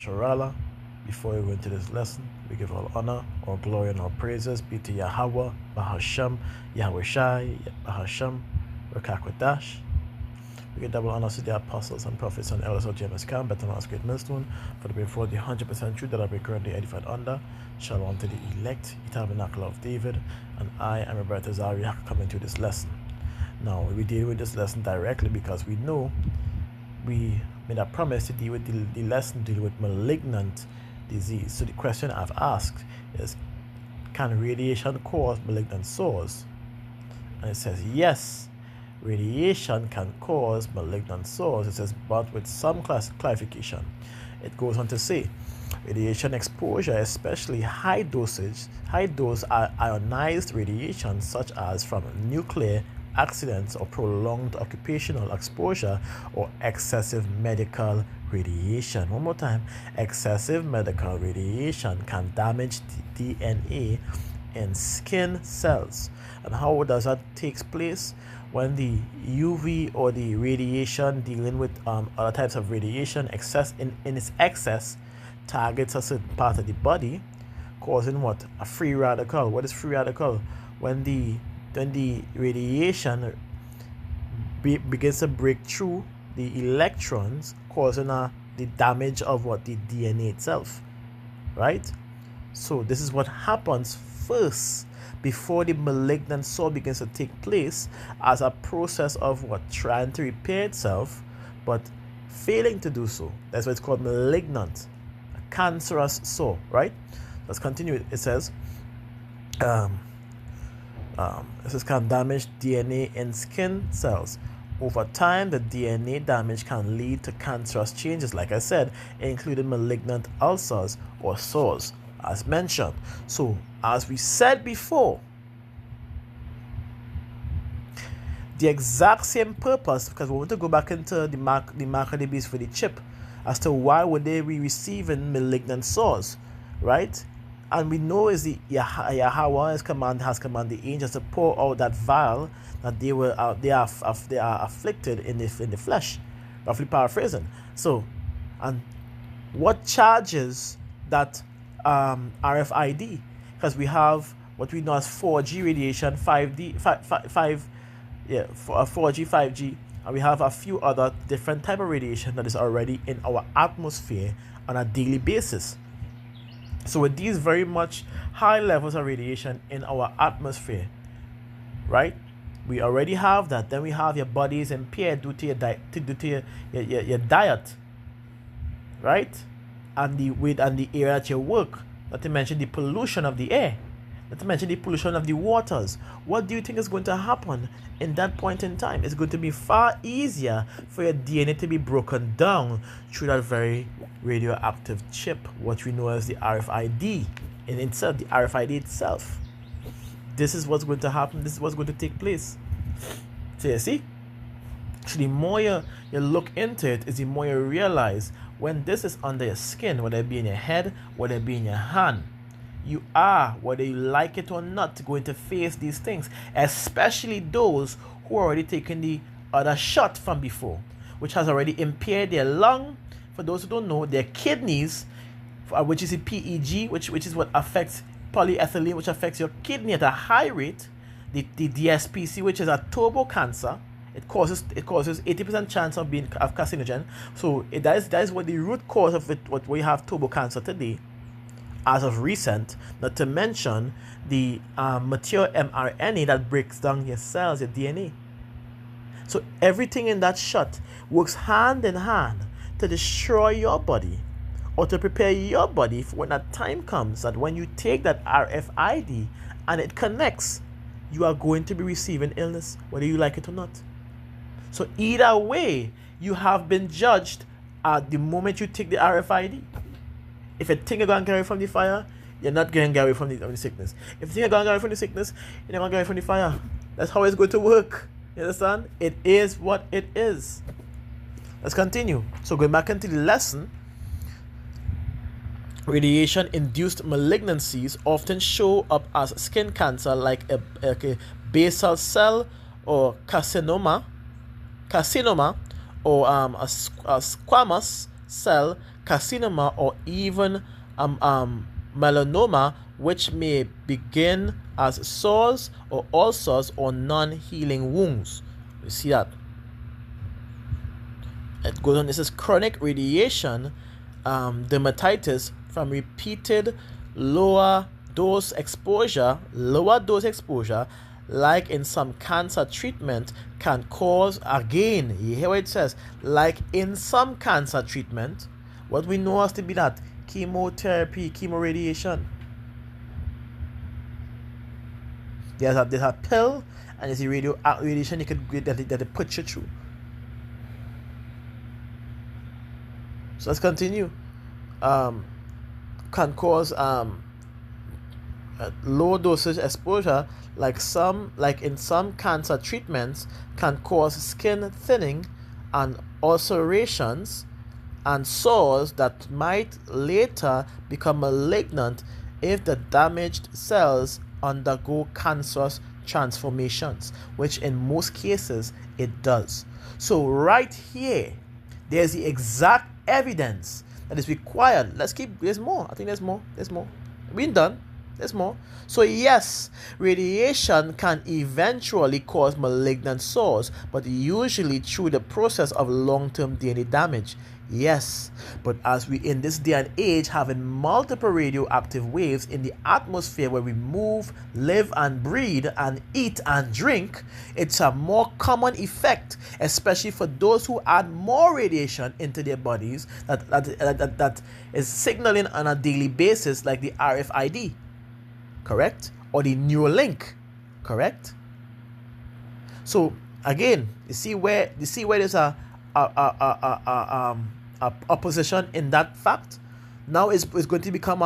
Sharala. Before we go into this lesson, we give all honor, all glory, and all praises be to Yahweh, Bahasham, Yahweh Shai, Bahasham, Rakakwadash. We give double honors to the apostles and prophets and elders of James Camp, better known as Great Millstone, for the before the 100% truth that I be currently edified under. Shalom to the elect, the tabernacle of David, and I am Roberto Zaria coming to this lesson. Now, we deal with this lesson directly because we know we made a promise to deal with the lesson deal with malignant disease. So the question I've asked is, can radiation cause malignant sores? And it says yes, radiation can cause malignant sores. It says, but with some clarification. It goes on to say, radiation exposure, especially high dose ionized radiation, such as from nuclear accidents or prolonged occupational exposure or excessive medical radiation. One more time, excessive medical radiation can damage the DNA in skin cells. And how does that take place? When the UV or the radiation dealing with other types of radiation in its excess targets a certain part of the body, causing what? A free radical. What is free radical? When the radiation begins to break through the electrons, causing the damage of what? The DNA itself, right? So this is what happens first before the malignant sore begins to take place, as a process of what? Trying to repair itself but failing to do so. That's why it's called malignant, a cancerous sore, right? Let's continue. It says this can damage DNA in skin cells. Over time, the DNA damage can lead to cancerous changes, like I said, including malignant ulcers or sores, as mentioned. So, as we said before, the exact same purpose, because we want to go back into the mark of the beast for the chip, as to why would they be receiving malignant sores, right? And we know is the Yahweh has commanded the angels to pour out that vial that they are afflicted in the flesh, roughly paraphrasing. So, and what charges that RFID? Because we have what we know as 4G radiation, 4G, 5G, and we have a few other different type of radiation that is already in our atmosphere on a daily basis. So with these very much high levels of radiation in our atmosphere, right? We already have that. Then we have your body is impaired due to your diet, right? And the area that you work. Not to mention the pollution of the air. Not to mention the pollution of the waters. What do you think is going to happen in that point in time? It's going to be far easier for your DNA to be broken down through that very radioactive chip, what we know as the RFID in itself, the RFID itself. This is what's going to happen. This is what's going to take place. So you see? So the more you look into it, is the more you realize when this is under your skin, whether it be in your head, whether it be in your hand, you are, whether you like it or not, going to face these things, especially those who are already taken the other shot from before, which has already impaired their lung. For those who don't know, their kidneys, which is a PEG, which is what affects polyethylene, which affects your kidney at a high rate. The DSPC, which is a turbo cancer, it causes 80% chance of being carcinogen. So that is what the root cause of it. What we have turbo cancer today, as of recent. Not to mention the mature mRNA that breaks down your cells, your DNA. So everything in that shot works hand in hand to destroy your body, or to prepare your body for when that time comes, that when you take that RFID and it connects, you are going to be receiving illness, whether you like it or not. So either way, you have been judged at the moment you take the RFID. If you think you're going to get away from the fire, you're not going to get away from the sickness. If you think you're going to get away from the sickness, you're not going to get away from the fire. That's how it's going to work. You understand? It is what it is. Let's continue. So going back into the lesson, radiation-induced malignancies often show up as skin cancer, like a basal cell or carcinoma, or a squamous cell carcinoma, or even melanoma, which may begin as sores or ulcers or non-healing wounds. You see that? It goes on. This is chronic radiation dermatitis from repeated lower dose exposure, like in some cancer treatment, can cause, again, you hear what it says, like in some cancer treatment, what we know has to be that chemotherapy, chemoradiation. There's a pill and there's a radiation you could get that it puts you through. So let's continue. Can cause low dosage exposure, like in some cancer treatments, can cause skin thinning and ulcerations and sores that might later become malignant if the damaged cells undergo cancerous transformations, which in most cases it does. So right here, there's the exact evidence that is required. There's more. I think there's more. We're done. There's more. So yes, radiation can eventually cause malignant sores, but usually through the process of long-term DNA damage. Yes, but as we in this day and age having multiple radioactive waves in the atmosphere where we move, live and breathe and eat and drink, it's a more common effect, especially for those who add more radiation into their bodies that is signaling on a daily basis, like the RFID, correct? Or the Neuralink, correct? So again, you see where there's a opposition in that fact. Now it's going to become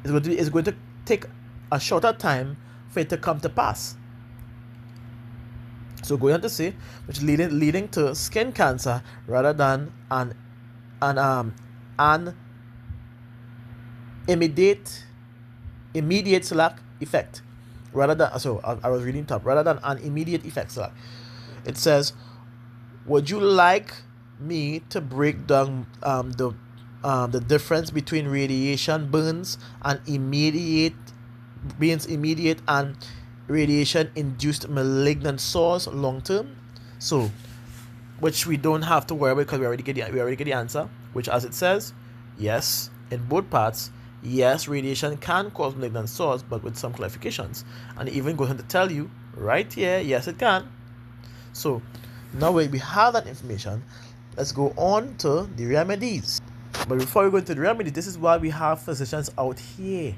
it's going to take a shorter time for it to come to pass. So going on to say, which leading to skin cancer rather than an immediate effect. Rather than, so I was reading top, rather than an immediate effect. It says, would you like me to break down the difference between radiation burns and immediate and radiation induced malignant sores long term? So, which we don't have to worry about because we already get the answer, which, as it says, yes, in both parts, yes, radiation can cause malignant sores, but with some clarifications. And it even goes on to tell you right here, yes, it can. So now we have that information, let's go on to the remedies. But before we go into the remedies, this is why we have physicians out here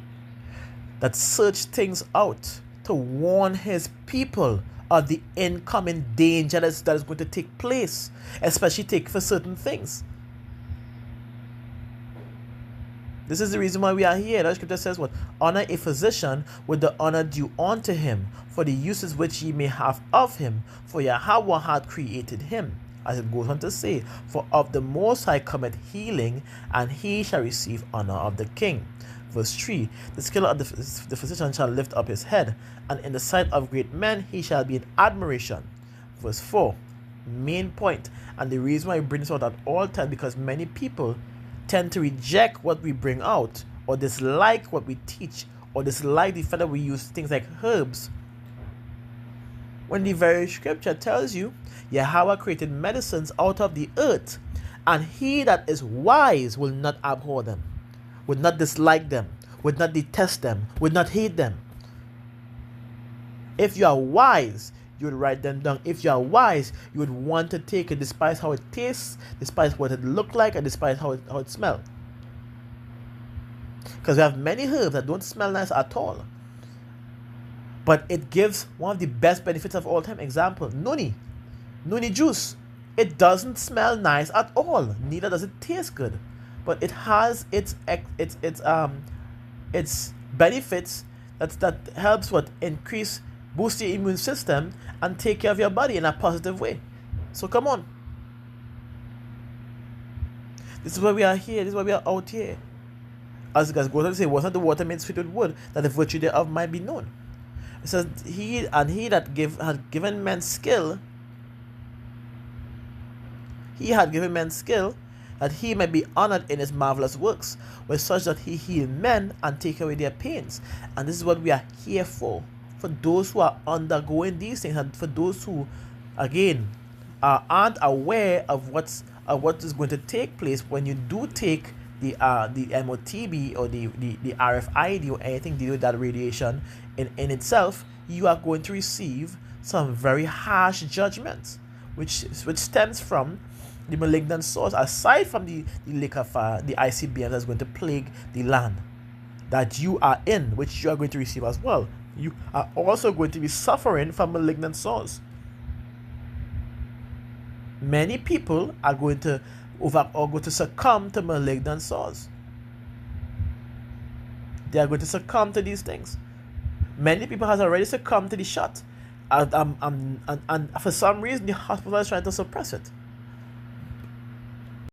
that search things out to warn his people of the incoming danger that is going to take place, especially for certain things. This is the reason why we are here. The scripture says what? Honor a physician with the honor due unto him, for the uses which ye may have of him, for Yahweh hath created him. As it goes on to say, for of the Most High cometh healing, and he shall receive honor of the king. Verse 3, the skill of the physician shall lift up his head, and in the sight of great men he shall be in admiration. Verse 4, main point, and the reason why we bring this out at all times, because many people tend to reject what we bring out, or dislike what we teach, or dislike the fact that we use things like herbs, when the very scripture tells you Yahweh created medicines out of the earth, and he that is wise will not abhor them, would not dislike them, would not detest them, would not hate them. If you are wise, you would write them down. If you are wise, you would want to take it despite how it tastes, despite what it looked like, and despite how it smells. Because we have many herbs that don't smell nice at all, but it gives one of the best benefits of all time. Example, noni juice. It doesn't smell nice at all, neither does it taste good, but it has its benefits that helps boost your immune system and take care of your body in a positive way. So come on. This is why we are here. This is why we are out here. As goes on to say, wasn't the water made sweet with wood, that the virtue thereof might be known. It says, he that had given men skill He had given men skill, that he may be honored in his marvelous works, with such that he heal men and take away their pains. And this is what we are here for those who are undergoing these things, and for those who, again, aren't aware of what is going to take place when you do take the MOTB or the RFID or anything to do with that radiation in itself. You are going to receive some very harsh judgments, which stems from the malignant source, aside from the lake of fire, the ICBM that's going to plague the land that you are in, which you are going to receive as well. You are also going to be suffering from malignant source. Many people are going to succumb to malignant source. They are going to succumb to these things. Many people has already succumbed to the shot, and for some reason the hospital is trying to suppress it.